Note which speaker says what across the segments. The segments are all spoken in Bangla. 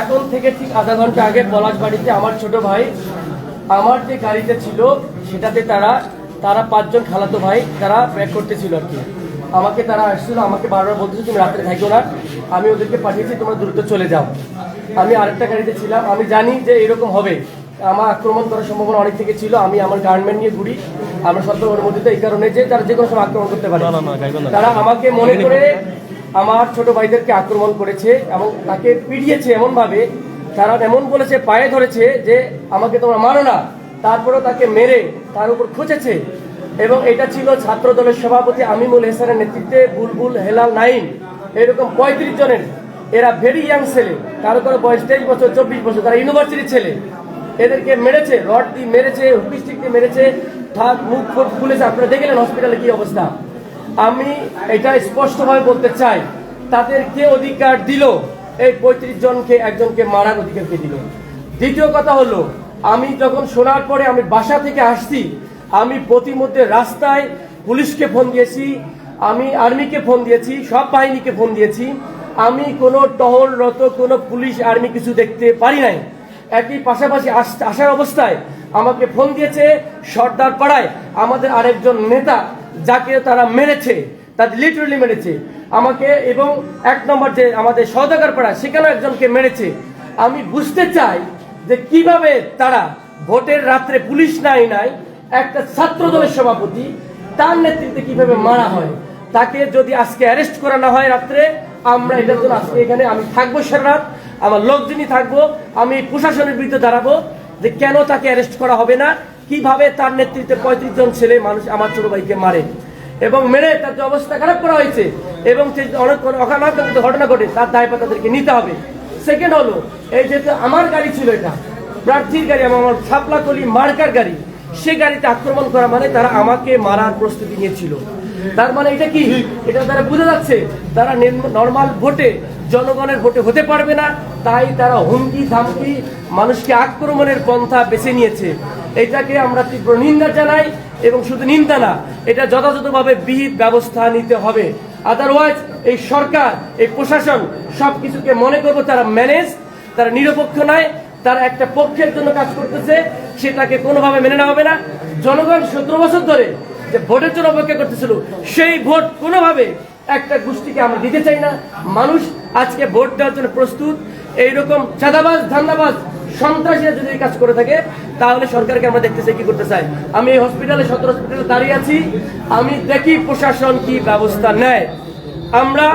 Speaker 1: এখন থেকে ঠিক আধা ঘন্টা আগে পলাশবাড়িতে আমার ছোট ভাই আমার যে গাড়িতে ছিল সেটাতে তারা 5 জন খালাতো ভাই তারা ব্যাক করতেছিল আর কি। আমাকে তারা আসছিল, আমাকে বারবার বলতেছিল তুমি রাত্রে থাকো না, আমি ওদেরকে পাঠিয়েছি তোমরা দ্রুত চলে যাও। আমি আরেকটা গাড়িতে ছিলাম, আমি জানি যে এরকম হবে, আমার আক্রমণ করার সম্ভাবনা অনেক থেকে ছিল। আমি আমার গার্মেন্ট নিয়ে ঘুরি, আমরা সতর্ক অনুমতিতে এই কারণে যে তারা যে কোনো সময় আক্রমণ করতে পারে। তারা আমাকে মনে করে আমার ছোট ভাইদেরকে আক্রমণ করেছে এবং তাকে পিটিয়েছে এমনভাবে, তারা এমন বলেছে, পায়ে ধরেছে যে আমাকে তোমরা মারো না, তারপরেও তাকে মেরে তার উপর খুঁজেছে। এবং এটা ছিল ছাত্র দলের সভাপতি আমিমুল হেসানের নেতৃত্বে বুলবুল, হেলাল, নাইম, এরকম 35 জনের, এরা ভেরি ইয়াং ছেলে, কারো কারো বয়স 23 বছর 24 বছর, তারা ইউনিভার্সিটির ছেলে। এদেরকে মেরেছে, রড দিয়ে মেরেছে, হুপিস্টিক দিয়ে মেরেছে, মুখ খুলেছে। আপনারা দেখলেন হসপিটালে কি অবস্থা। আমি এটা স্পষ্টভাবে বলতে চাই, তাদের কে অধিকার দিল এই 35 জনকে একজনকে মারার অধিকার কে দিল? দ্বিতীয় কথা হলো, আমি যখন শোনার পরে আমি বাসা থেকে আসছি, আমি প্রতিমধ্যে রাস্তায় পুলিশকে ফোন দিয়েছি, আমি আর্মিকে ফোন দিয়েছি, সব বাহিনীকে ফোন দিয়েছি। আমি কোনো টহলরত কোনো পুলিশ আর্মি কিছু দেখতে পারি নাই। একই পাশাপাশি আসার অবস্থায় আমাকে ফোন দিয়েছে সর্দার পাড়ায় আমাদের আরেকজন নেতা, যাকে তারা মেরেছে, তাদের লিটারালি মেরেছে আমাকে, এবং 1 নম্বর যে আমাদের সওদাগর পাড়া সেখানেও একজনকে মেরেছে। আমি বুঝতে চাই যে কিভাবে তারা ভোটের রাত্রে পুলিশ নাই একটা ছাত্র দলের সভাপতি, তার নেতৃত্বে কিভাবে মারা হয়। তাকে যদি আজকে অ্যারেস্ট করা না হয় রাত্রে, আমরা এটার জন্য আজকে এখানে আমি থাকবো সারা রাত, আমার লোকজনই থাকবো, আমি প্রশাসনের বিরুদ্ধে দাঁড়াবো যে কেন তাকে অ্যারেস্ট করা হবে না, কিভাবে তার নেতৃত্বে 35 জন ছেলে মানুষ আমার ছোট ভাইকে মারে এবং মেরে তার যে অবস্থা খারাপ করা হয়েছে এবং অনেক অকালমৃত ঘটনা ঘটে, তার দায়ভার তাদেরকে নিতে হবে। সেকেন্ড হলো, এই যেহেতু আমার গাড়ি ছিল, এটা প্রার্থীর গাড়ি, আমার শাপলাকলি মার্কার গাড়ি, সে গাড়িতে আক্রমণ করা মানে তারা আমাকে মারার প্রস্তুতি নিয়েছিল। তার মানে এটা কি, এটা তারা বুঝে যাচ্ছে তারা নর্মাল ভোটে, জনগণের ভোটে হতে পারবে না, তাই তারা হুমকি ধামকি মানুষকে আক্রমণের পন্থা বেছে নিয়েছে। এটাকে আমরা তীব্র নিন্দা জানাই, এবং শুধু নিন্দা না, এটা যথাযথভাবে বিহিত ব্যবস্থা নিতে হবে। আদারওয়াইজ এই সরকার, এই প্রশাসন সবকিছুকে মনে করবো তারা তারা নিরপেক্ষ নয়, তারা একটা পক্ষের জন্য কাজ করতেছে, সেটাকে কোনোভাবে মেনে নেওয়া হবে না। জনগণ 17 বছর ধরে যে ভোটের জন্য অপেক্ষা করতেছিল, সেই ভোট কোনোভাবে একটা গোষ্ঠীকে আমরা দিতে চাই না। মানুষ আজকে ভোট দেওয়ার জন্য প্রস্তুত। এইরকম চাঁদাবাজ, ধান্দাবাজ, সন্ত্রাসীরা যদি এই কাজ করে থাকে, তাহলে সরকারকে আমরা দেখতে চাই কি করতে চাই। আমি এই হসপিটালে, সদর হসপিটালে দাঁড়িয়ে আছি, আমি দেখি প্রশাসন কি ব্যবস্থা নেয়। আমরা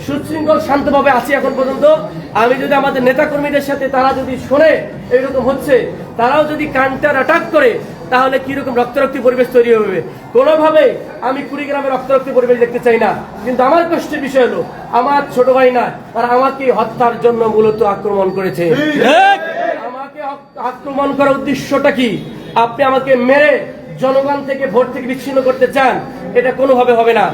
Speaker 1: সুশৃঙ্খল শান্তভাবে আছি এখন পর্যন্ত। আমি যদি আমাদের নেতাকর্মীদের সাথে তারা যদি শোনে এইরকম হচ্ছে, তারাও যদি কাউন্টার অ্যাটাক করে, তাহলে কিরকম রক্তারক্তি পরিবেশ তৈরি হবে। কোনোভাবে আমি কুড়িগ্রামে রক্তারক্তি পরিবেশ দেখতে চাই না। কিন্তু আমার কষ্টের বিষয় হলো, আমার ছোট ভাই না, তারা আমাকে হত্যার জন্য মূলত আক্রমণ করেছে। আমাকে আক্রমণ করার উদ্দেশ্যটা কি? আপনি আমাকে মেরে জনগণ থেকে, ভোট থেকে বিচ্ছিন্ন করতে চান, এটা কোনোভাবে হবে না।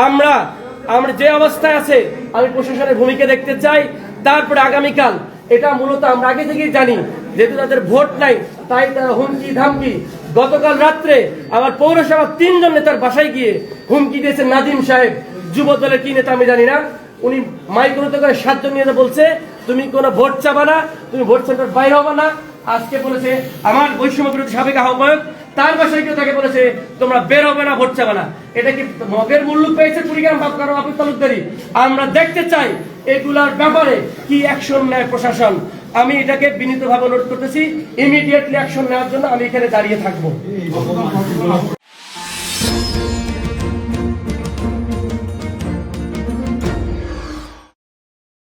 Speaker 1: আমরা যে অবস্থায় আছে, আমি প্রশাসনের ভূমিকা দেখতে চাই। তারপরে আগামীকাল, এটা মূলত আমরা আগে থেকেই জানি, যেহেতু তাদের ভোট নাই, তাই তারা হুমকি ধামকি। গতকাল রাত্রে আমার পৌরসভা 3 জন নেতার বাসায় গিয়ে হুমকি দিয়েছে নাজিম সাহেব, যুব দলের কি নেতা আমি জানি না, উনি মাইক্রোতে করে 7 জন নিয়ে বলছে তুমি কোনো ভোট চাবা না, তুমি ভোট সেন্টার বাইরে হবে না। আজকে বলেছে আমার বৈষম্য বিরোধী সাবেক আহ্বায়ক, তার বাসায় কেউ তাকে বলেছে তোমরা বের হবে না, ভোট চাবে না। এটা কি মগের মূল্য পেয়েছে কুড়িগ্রাম বাপকার আপিস তালুকদারি? আমরা দেখতে চাই এগুলার ব্যাপারে কি অ্যাকশন নেয় প্রশাসন। আমি এটাকে বিনীতভাবে অনুরোধ করতেছি, ইমিডিয়েটলি অ্যাকশন নেওয়ার জন্য আমি এখানে দাঁড়িয়ে থাকবো।